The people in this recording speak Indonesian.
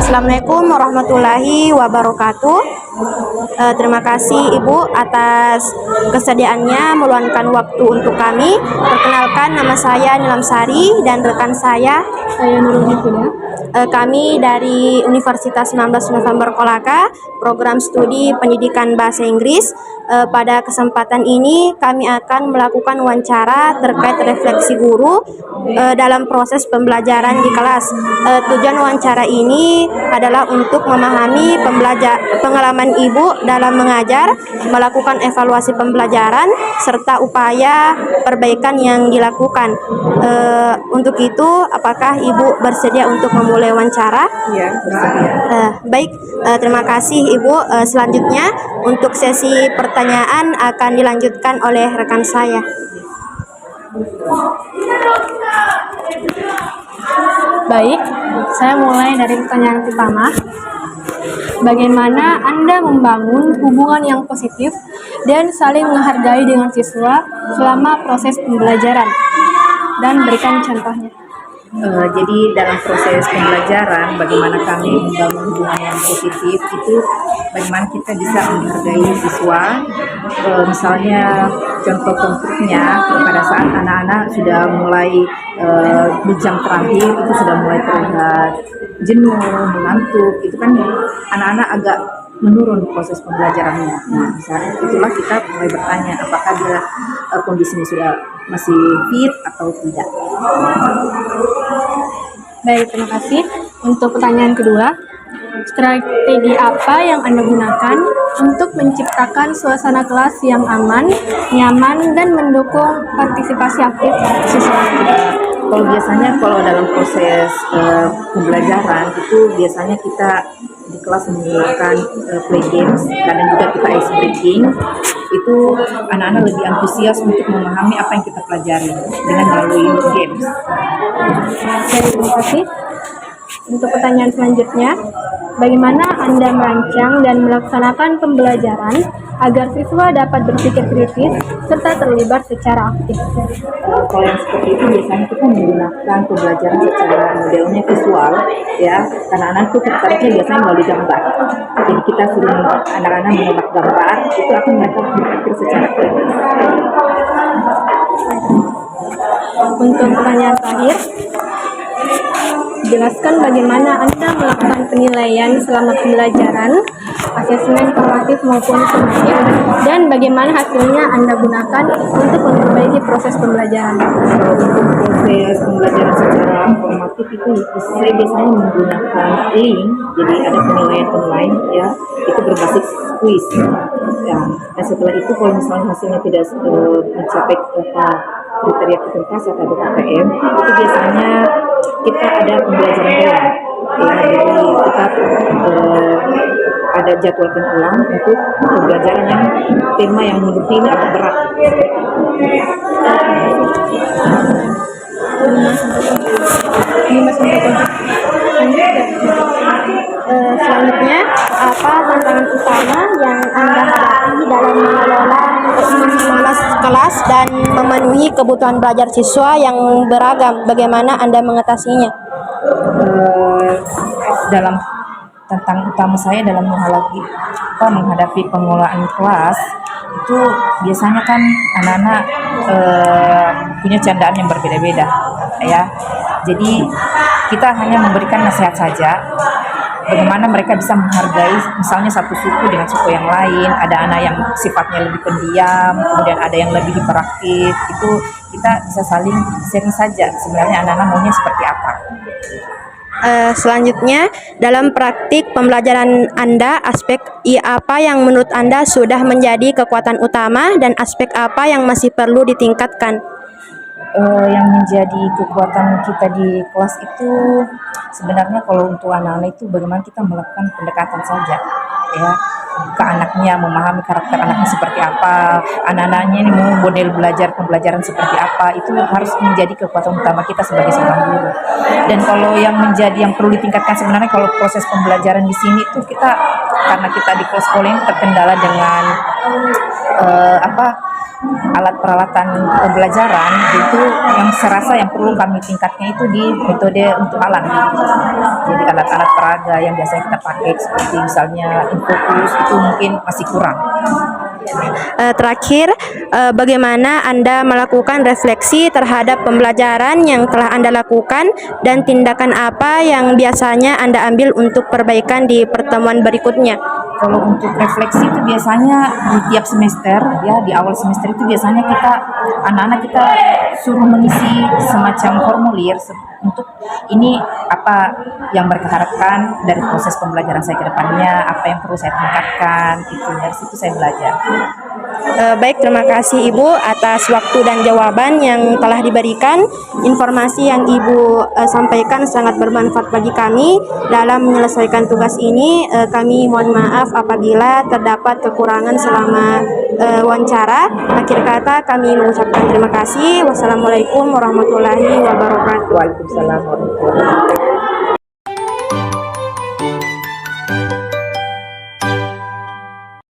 Assalamualaikum warahmatullahi wabarakatuh. Terima kasih Ibu atas kesediaannya meluangkan waktu untuk kami. Perkenalkan, nama saya Nilam Sari dan rekan saya Nurul Hidayah. Kami dari Universitas 19 November Kolaka, program studi pendidikan bahasa Inggris. Pada kesempatan ini kami akan melakukan wawancara terkait refleksi guru dalam proses pembelajaran di kelas. Tujuan wawancara ini adalah untuk memahami pengalaman Ibu dalam mengajar, melakukan evaluasi pembelajaran, serta upaya perbaikan yang dilakukan. Untuk itu, apakah Ibu bersedia untuk memulai wawancara? Ya, bersedia. Baik, terima kasih Ibu. Selanjutnya, untuk sesi pertanyaan akan dilanjutkan oleh rekan saya. Baik, saya mulai dari pertanyaan pertama. Bagaimana Anda membangun hubungan yang positif dan saling menghargai dengan siswa selama proses pembelajaran? Dan berikan contohnya. Jadi dalam proses pembelajaran, bagaimana kami membangun hubungan yang positif itu, bagaimana kita bisa menghargai siswa. Misalnya contoh konkretnya, pada saat anak-anak sudah mulai di jam terakhir itu sudah mulai terlihat jenuh, mengantuk, itu kan anak-anak agak menurun proses pembelajarannya. Nah, itulah kita mulai bertanya apakah dia kondisinya sudah masih fit atau tidak. Baik, terima kasih. Untuk pertanyaan kedua, strategi apa yang Anda gunakan untuk menciptakan suasana kelas yang aman, nyaman, dan mendukung partisipasi aktif siswa? Kalau dalam proses pembelajaran itu biasanya kita di kelas menggunakan play games, kadang juga kita ice breaking. Itu anak-anak lebih antusias untuk memahami apa yang kita pelajari dengan melalui games. Terima kasih. Untuk pertanyaan selanjutnya, bagaimana Anda merancang dan melaksanakan pembelajaran agar siswa dapat berpikir kritis serta terlibat secara aktif? Kalau yang seperti itu biasanya kita menggunakan pembelajaran secara modelnya visual, ya. Anak-anak itu tertariknya biasanya melalui gambar. Jadi kita suruh anak-anak menolak gambar, itu akan mereka berpikir secara kritis. Untuk pertanyaan terakhir, jelaskan bagaimana Anda melakukan penilaian selama pembelajaran, asesmen formatif maupun sumatif, dan bagaimana hasilnya Anda gunakan untuk memperbaiki proses pembelajaran. Untuk proses pembelajaran secara formatif itu saya biasanya menggunakan link, jadi ada penilaian online, ya, itu berbasis kuis. Ya, dan setelah itu kalau misalnya hasilnya tidak mencapai kriteria ketuntas atau KPM, itu biasanya kita ada pembelajaran ulang. Ya, jadi kita ada jadwalkan ulang untuk pembelajaran yang tema yang menurut ini agak berat. Selanjutnya, apa tantangan utama yang Anda hadapi dalam mengelola kelas dan memenuhi kebutuhan belajar siswa yang beragam? Bagaimana Anda mengatasinya? Dalam tantangan utama saya dalam menghadapi pengelolaan kelas itu biasanya kan anak-anak punya candaan yang berbeda-beda, ya. Jadi kita hanya memberikan nasihat saja. Bagaimana mereka bisa menghargai misalnya satu suku dengan suku yang lain, ada anak yang sifatnya lebih pendiam, kemudian ada yang lebih hiperaktif. Itu kita bisa saling sharing saja sebenarnya anak-anak maunya seperti apa. Selanjutnya, dalam praktik pembelajaran Anda, aspek apa yang menurut Anda sudah menjadi kekuatan utama dan aspek apa yang masih perlu ditingkatkan? Yang menjadi kekuatan kita di kelas itu sebenarnya kalau untuk anak-anak itu bagaimana kita melakukan pendekatan saja, ya, ke anaknya, memahami karakter anaknya seperti apa, anak-anaknya ini mau model pembelajaran seperti apa, itu harus menjadi kekuatan utama kita sebagai seorang guru. Dan kalau yang perlu ditingkatkan sebenarnya kalau proses pembelajaran di sini itu karena kita di kelas sekolah ini terkendala dengan alat peralatan pembelajaran itu yang serasa yang perlu kami tingkatnya itu di metode untuk alat. Jadi alat-alat peraga yang biasa kita pakai seperti misalnya Infocus itu mungkin masih kurang. Terakhir, bagaimana Anda melakukan refleksi terhadap pembelajaran yang telah Anda lakukan dan tindakan apa yang biasanya Anda ambil untuk perbaikan di pertemuan berikutnya? Kalau untuk refleksi itu biasanya di tiap semester ya, di awal semester itu biasanya anak-anak kita suruh mengisi semacam formulir untuk ini apa yang mereka harapkan dari proses pembelajaran saya ke depannya, apa yang perlu saya tingkatkan, itu dari situ saya belajar. Baik, terima kasih Ibu atas waktu dan jawaban yang telah diberikan. Informasi yang Ibu sampaikan sangat bermanfaat bagi kami dalam menyelesaikan tugas ini. Kami mohon maaf apabila terdapat kekurangan selama wawancara. Akhir kata kami mengucapkan terima kasih. Wassalamualaikum warahmatullahi wabarakatuh. Waalaikumsalam warahmatullahi wabarakatuh.